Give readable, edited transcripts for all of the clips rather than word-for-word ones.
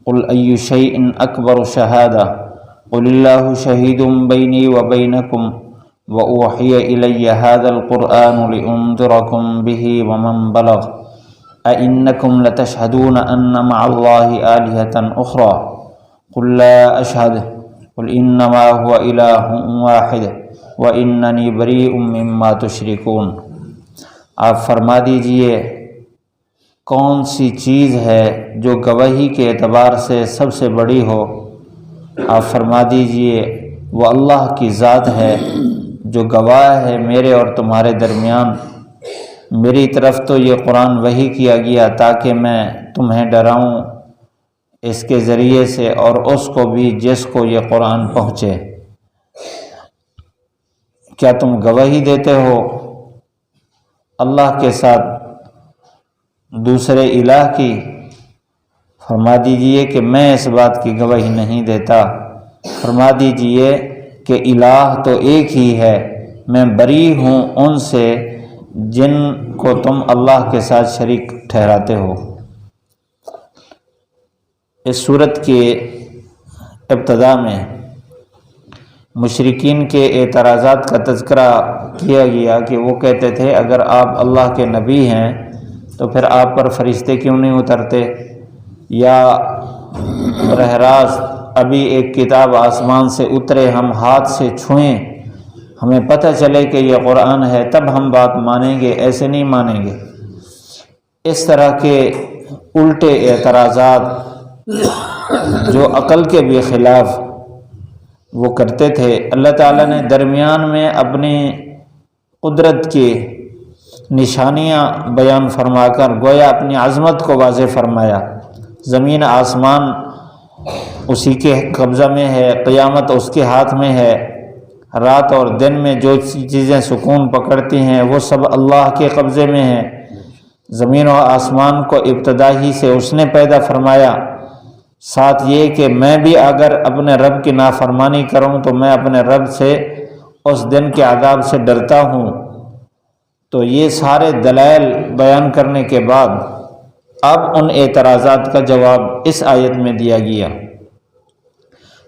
قل أي شيء أكبر شهادة قل الله شهيد بيني وبينكم وأوحي إلي هذا القرآن لأنذركم به ومن بلغ أئنكم لتشهدون أن مع الله آلهة أخرى قل لا أشهد قل إنما هو إله واحد وإنني بريء مما تشركون۔ آپ فرما دیجئے کون سی چیز ہے جو گواہی کے اعتبار سے سب سے بڑی ہو؟ آپ فرما دیجئے وہ اللہ کی ذات ہے جو گواہ ہے میرے اور تمہارے درمیان۔ میری طرف تو یہ قرآن وحی کیا گیا تاکہ میں تمہیں ڈراؤں اس کے ذریعے سے اور اس کو بھی جس کو یہ قرآن پہنچے۔ کیا تم گواہی دیتے ہو اللہ کے ساتھ دوسرے الہ کی؟ فرما دیجئے کہ میں اس بات کی گواہی نہیں دیتا۔ فرما دیجئے کہ الہ تو ایک ہی ہے، میں بری ہوں ان سے جن کو تم اللہ کے ساتھ شریک ٹھہراتے ہو۔ اس صورت کے ابتدا میں مشرکین کے اعتراضات کا تذکرہ کیا گیا کہ وہ کہتے تھے اگر آپ اللہ کے نبی ہیں تو پھر آپ پر فرشتے کیوں نہیں اترتے، یا براہ راست ابھی ایک کتاب آسمان سے اترے ہم ہاتھ سے چھوئیں ہمیں پتہ چلے کہ یہ قرآن ہے تب ہم بات مانیں گے، ایسے نہیں مانیں گے۔ اس طرح کے الٹے اعتراضات جو عقل کے بھی خلاف وہ کرتے تھے، اللہ تعالیٰ نے درمیان میں اپنی قدرت کی نشانیاں بیان فرما کر گویا اپنی عظمت کو واضح فرمایا۔ زمین آسمان اسی کے قبضہ میں ہے، قیامت اس کے ہاتھ میں ہے، رات اور دن میں جو چیزیں سکون پکڑتی ہیں وہ سب اللہ کے قبضے میں ہیں۔ زمین و آسمان کو ابتدا ہی سے اس نے پیدا فرمایا۔ ساتھ یہ کہ میں بھی اگر اپنے رب کی نافرمانی کروں تو میں اپنے رب سے اس دن کے عذاب سے ڈرتا ہوں۔ تو یہ سارے دلائل بیان کرنے کے بعد اب ان اعتراضات کا جواب اس آیت میں دیا گیا۔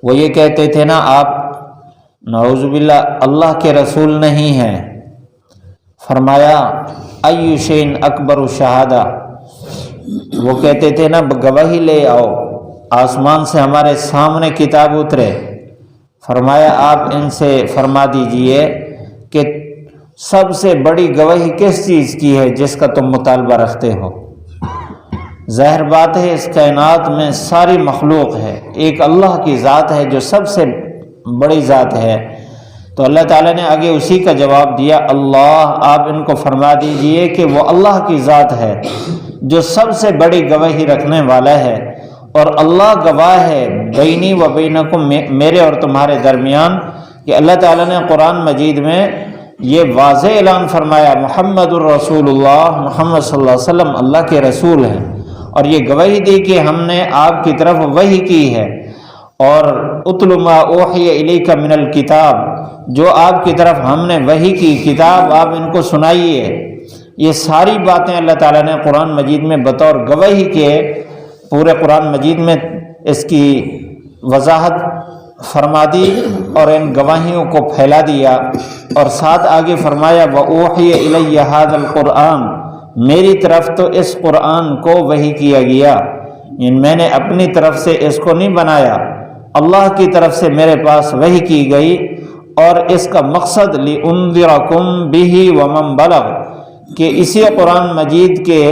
وہ یہ کہتے تھے نا آپ نعوذ باللہ اللہ کے رسول نہیں ہیں۔ فرمایا ای شین اکبر شہادہ، وہ کہتے تھے نا گواہی لے آؤ، آسمان سے ہمارے سامنے کتاب اترے۔ فرمایا آپ ان سے فرما دیجئے کہ سب سے بڑی گواہی کس چیز کی ہے جس کا تم مطالبہ رکھتے ہو؟ ظاہر بات ہے اس کائنات میں ساری مخلوق ہے، ایک اللہ کی ذات ہے جو سب سے بڑی ذات ہے۔ تو اللہ تعالیٰ نے آگے اسی کا جواب دیا اللہ، آپ ان کو فرما دیجئے کہ وہ اللہ کی ذات ہے جو سب سے بڑی گواہی رکھنے والا ہے، اور اللہ گواہ ہے بینی و بینکم، میرے اور تمہارے درمیان، کہ اللہ تعالیٰ نے قرآن مجید میں یہ واضح اعلان فرمایا محمد الرسول اللہ، محمد صلی اللہ علیہ وسلم اللہ کے رسول ہیں، اور یہ گواہی دی کہ ہم نے آپ کی طرف وحی کی ہے، اور اتل ما اوحی الیک من الکتاب، جو آپ کی طرف ہم نے وحی کی کتاب آپ ان کو سنائیے۔ یہ ساری باتیں اللہ تعالیٰ نے قرآن مجید میں بطور گواہی کے پورے قرآن مجید میں اس کی وضاحت فرما دی اور ان گواہیوں کو پھیلا دیا، اور ساتھ آگے فرمایا وَأُوحِيَ إِلَيَّ هَذَا الْقُرْآنِ، میری طرف تو اس قرآن کو وحی کیا گیا، میں نے اپنی طرف سے اس کو نہیں بنایا، اللہ کی طرف سے میرے پاس وحی کی گئی، اور اس کا مقصد لِأُنذِرَكُمْ بِهِ وَمَنْ بَلَغَ، کہ اسی قرآن مجید کے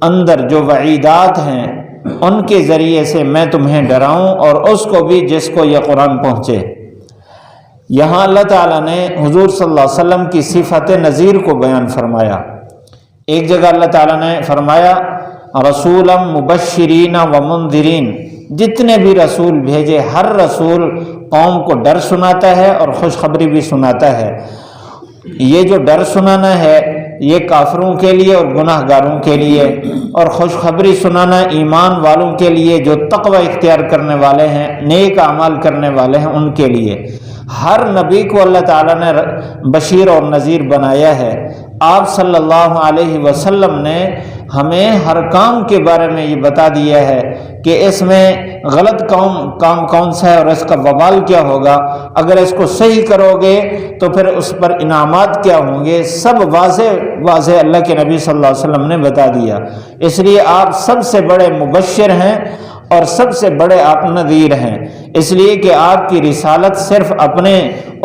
اندر جو وعیدات ہیں ان کے ذریعے سے میں تمہیں ڈراؤں اور اس کو بھی جس کو یہ قرآن پہنچے۔ یہاں اللہ تعالیٰ نے حضور صلی اللہ علیہ وسلم کی صفت نذیر کو بیان فرمایا۔ ایک جگہ اللہ تعالیٰ نے فرمایا رسولا مبشرین و منذرین، جتنے بھی رسول بھیجے ہر رسول قوم کو ڈر سناتا ہے اور خوشخبری بھی سناتا ہے۔ یہ جو ڈر سنانا ہے یہ کافروں کے لیے اور گناہ گاروں کے لیے، اور خوشخبری سنانا ایمان والوں کے لیے جو تقوی اختیار کرنے والے ہیں، نیک اعمال کرنے والے ہیں، ان کے لیے۔ ہر نبی کو اللہ تعالیٰ نے بشیر اور نذیر بنایا ہے۔ آپ صلی اللہ علیہ وسلم نے ہمیں ہر کام کے بارے میں یہ بتا دیا ہے کہ اس میں غلط کام کون سا ہے اور اس کا وبال کیا ہوگا، اگر اس کو صحیح کرو گے تو پھر اس پر انعامات کیا ہوں گے، سب واضح اللہ کے نبی صلی اللہ علیہ وسلم نے بتا دیا۔ اس لیے آپ سب سے بڑے مبشر ہیں اور سب سے بڑے آپ نذیر ہیں، اس لیے کہ آپ کی رسالت صرف اپنے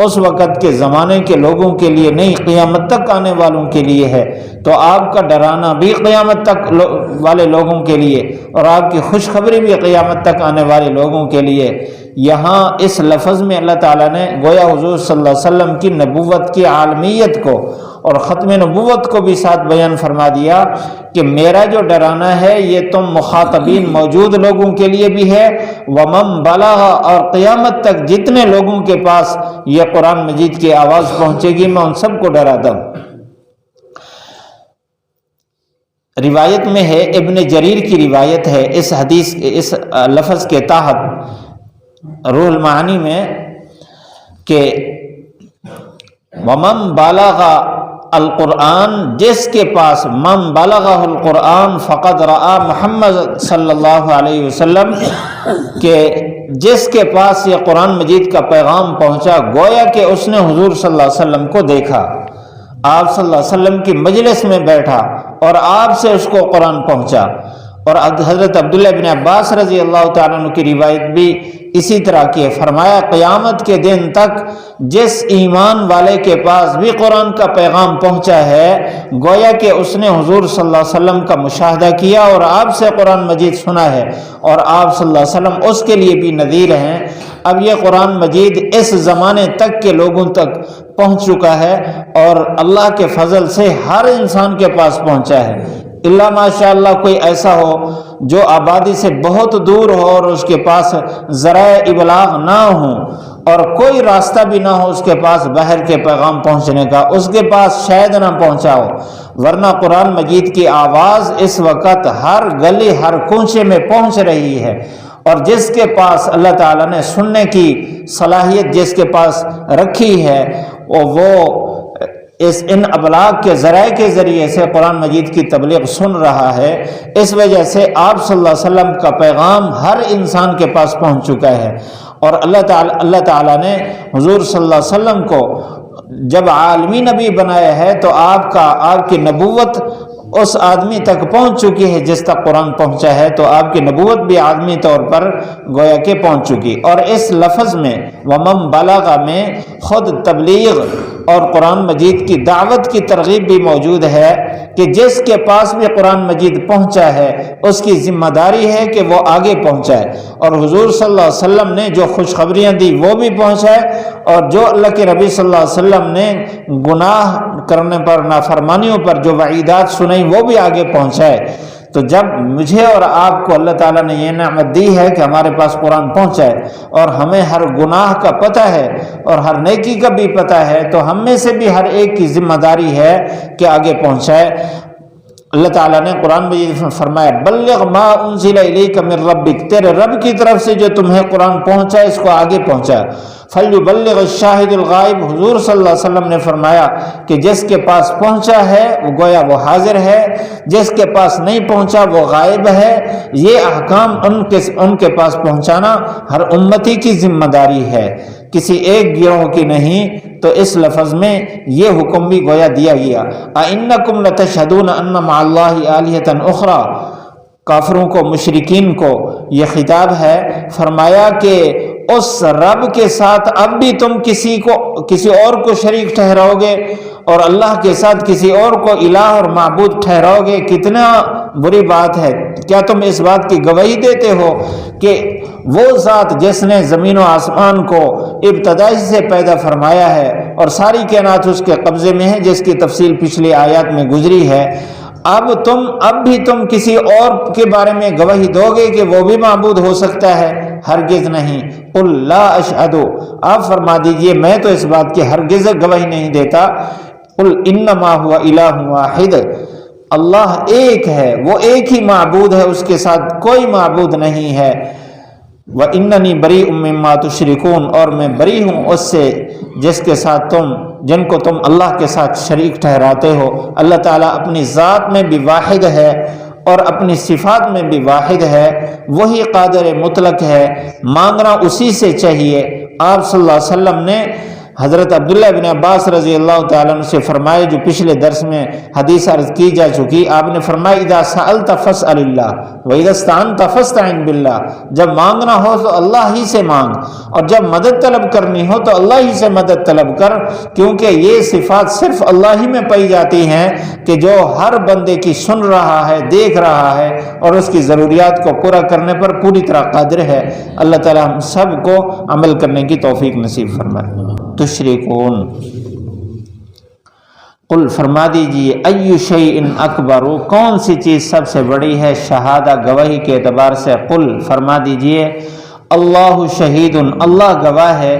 اس وقت کے زمانے کے لوگوں کے لیے نہیں، قیامت تک آنے والوں کے لیے ہے۔ تو آپ کا ڈرانا بھی قیامت تک والے لوگوں کے لیے اور آپ کی خوشخبری بھی قیامت تک آنے والے لوگوں کے لیے۔ یہاں اس لفظ میں اللہ تعالیٰ نے گویا حضور صلی اللہ علیہ وسلم کی نبوت کی عالمیت کو اور ختم نبوت کو بھی ساتھ بیان فرما دیا کہ میرا جو ڈرانا ہے یہ تم مخاطبین موجود لوگوں کے لیے بھی ہے، ومن بلغ، اور قیامت تک جتنے لوگوں کے پاس یہ قرآن مجید کی آواز پہنچے گی میں ان سب کو ڈراتا ہوں۔ روایت میں ہے، ابن جریر کی روایت ہے اس حدیث اس لفظ کے تحت روح المعانی میں کہ ومن بلغ القرآن، جس کے پاس من بلغہ القرآن فقد رأى محمد صلی اللہ علیہ وسلم، کہ جس کے پاس یہ قرآن مجید کا پیغام پہنچا گویا کہ اس نے حضور صلی اللہ علیہ وسلم کو دیکھا، آپ صلی اللہ علیہ وسلم کی مجلس میں بیٹھا اور آپ سے اس کو قرآن پہنچا۔ اور حضرت عبداللہ بن عباس رضی اللہ تعالیٰ عنہ کی روایت بھی اسی طرح کی ہے، فرمایا قیامت کے دن تک جس ایمان والے کے پاس بھی قرآن کا پیغام پہنچا ہے گویا کہ اس نے حضور صلی اللہ علیہ وسلم کا مشاہدہ کیا اور آپ سے قرآن مجید سنا ہے، اور آپ صلی اللہ علیہ وسلم اس کے لیے بھی نذیر ہیں۔ اب یہ قرآن مجید اس زمانے تک کے لوگوں تک پہنچ چکا ہے اور اللہ کے فضل سے ہر انسان کے پاس پہنچا ہے، اللہ ماشاء اللہ کوئی ایسا ہو جو آبادی سے بہت دور ہو اور اس کے پاس ذرائع ابلاغ نہ ہوں اور کوئی راستہ بھی نہ ہو اس کے پاس باہر کے پیغام پہنچنے کا، اس کے پاس شاید نہ پہنچا ہو، ورنہ قرآن مجید کی آواز اس وقت ہر گلی ہر کوچے میں پہنچ رہی ہے، اور جس کے پاس اللہ تعالیٰ نے سننے کی صلاحیت جس کے پاس رکھی ہے وہ ان ابلاغ کے ذرائع کے ذریعے سے قرآن مجید کی تبلیغ سن رہا ہے۔ اس وجہ سے آپ صلی اللہ علیہ وسلم کا پیغام ہر انسان کے پاس پہنچ چکا ہے، اور اللہ تعالیٰ نے حضور صلی اللہ علیہ وسلم کو جب عالمی نبی بنایا ہے تو آپ کی نبوت اس آدمی تک پہنچ چکی ہے جس تک قرآن پہنچا ہے، تو آپ کی نبوت بھی عالمی طور پر گویا کہ پہنچ چکی۔ اور اس لفظ میں ومن بلغ میں خود تبلیغ اور قرآن مجید کی دعوت کی ترغیب بھی موجود ہے کہ جس کے پاس بھی قرآن مجید پہنچا ہے اس کی ذمہ داری ہے کہ وہ آگے پہنچائے، اور حضور صلی اللہ علیہ وسلم نے جو خوشخبریاں دی وہ بھی پہنچائے، اور جو اللہ کے نبی صلی اللہ علیہ وسلم نے گناہ کرنے پر نافرمانیوں پر جو وعیدات سنائی وہ بھی آگے پہنچائے۔ تو جب مجھے اور آپ کو اللہ تعالیٰ نے یہ نعمت دی ہے کہ ہمارے پاس قرآن پہنچا ہے اور ہمیں ہر گناہ کا پتہ ہے اور ہر نیکی کا بھی پتہ ہے، تو ہم میں سے بھی ہر ایک کی ذمہ داری ہے کہ آگے پہنچائے۔ اللہ تعالیٰ نے قرآن مجید میں فرمایا بلغ ما انزل الیک من ربک، تیرے رب کی طرف سے جو تمہیں قرآن پہنچا ہے اس کو آگے پہنچا۔ فلیبلغ الشاہد الغائب، حضور صلی اللہ علیہ وسلم نے فرمایا کہ جس کے پاس پہنچا ہے وہ گویا وہ حاضر ہے، جس کے پاس نہیں پہنچا وہ غائب ہے۔ یہ احکام ان کے پاس پہنچانا ہر امتی کی ذمہ داری ہے، کسی ایک گروہ کی نہیں۔ تو اس لفظ میں یہ حکم بھی گویا دیا گیا اَإِنَّكُمْ لَتَشْهَدُونَ أَنَّ مَعَ اللَّهِ آلِهَةً أُخْرَى، کافروں کو مشرکین کو یہ خطاب ہے، فرمایا کہ اس رب کے ساتھ اب بھی تم کسی اور کو شریک ٹھہراؤ گے اور اللہ کے ساتھ کسی اور کو الہ اور معبود ٹھہراؤ گے، کتنا بری بات ہے۔ کیا تم اس بات کی گواہی دیتے ہو کہ وہ ذات جس نے زمین و آسمان کو ابتدائی سے پیدا فرمایا ہے اور ساری کائنات اس کے قبضے میں ہے، جس کی تفصیل پچھلی آیات میں گزری ہے، اب بھی تم کسی اور کے بارے میں گواہی دو گے کہ وہ بھی معبود ہو سکتا ہے؟ ہرگز نہیں۔ قل لا اشہد، آپ فرما دیجئے میں تو اس بات کی ہرگز گواہی نہیں دیتا۔ قل انما هو الہ واحد، اللہ ایک ہے، وہ ایک ہی معبود ہے، اس کے ساتھ کوئی معبود نہیں ہے۔ وَإِنَّنِي بَرِيءٌ مِّمَّا تُشْرِكُونَ، اور میں بری ہوں اس سے جن کو تم اللہ کے ساتھ شریک ٹھہراتے ہو۔ اللہ تعالیٰ اپنی ذات میں بھی واحد ہے اور اپنی صفات میں بھی واحد ہے، وہی قادر مطلق ہے، مانگنا اسی سے چاہیے۔ آپ صلی اللہ علیہ وسلم نے حضرت عبداللہ بن عباس رضی اللہ تعالیٰ عنہ سے فرمائے، جو پچھلے درس میں حدیث عرض کی جا چکی، آپ نے فرمایا اذا سألت فاسأل اللہ واذا استعنت فاستعن باللہ، جب مانگنا ہو تو اللہ ہی سے مانگ، اور جب مدد طلب کرنی ہو تو اللہ ہی سے مدد طلب کر، کیونکہ یہ صفات صرف اللہ ہی میں پائی جاتی ہیں کہ جو ہر بندے کی سن رہا ہے، دیکھ رہا ہے، اور اس کی ضروریات کو پورا کرنے پر پوری طرح قادر ہے۔ اللہ تعالی ہم سب کو عمل کرنے کی توفیق نصیب فرمائے۔ تشرکون، قل فرما دیجئے، ای شیء اکبر، کون سی چیز سب سے بڑی ہے شہادہ گواہی کے اعتبار سے؟ قل فرما دیجئے، اللہ شہید، اللہ گواہ ہے،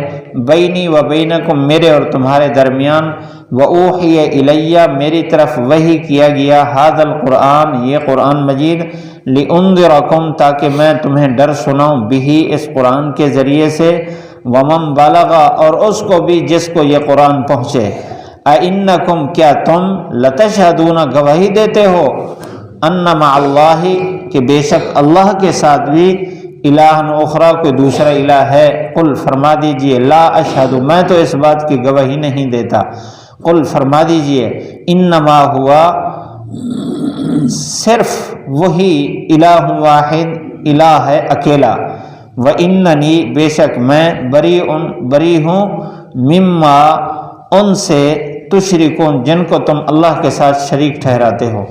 بینی و بینکم، میرے اور تمہارے درمیان، وأوحی الیہ، میری طرف وحی کیا گیا، ھذا القرآن، یہ قرآن مجید، لانذرکم، تاکہ میں تمہیں ڈر سناؤں، بہ، اس قرآن کے ذریعے سے، ومن بلغ، اور اس کو بھی جس کو یہ قرآن پہنچے، اِنکم، کیا تم، لتشہدون، گواہی دیتے ہو، ان مع اللہ، کہ بے شک اللہ کے ساتھ بھی، الہ اخری، کوئی دوسرا الہ ہے؟ قل فرما دیجئے، لا اشہد، میں تو اس بات کی گواہی نہیں دیتا۔ قل فرما دیجئے، انما ہوا، صرف وہی، الہ واحد، الہ ہے اکیلا، وَإِنَّنِي، بے شک میں، بری ہوں، مما، ان سے، تشرکون، جن کو تم اللہ کے ساتھ شریک ٹھہراتے ہو۔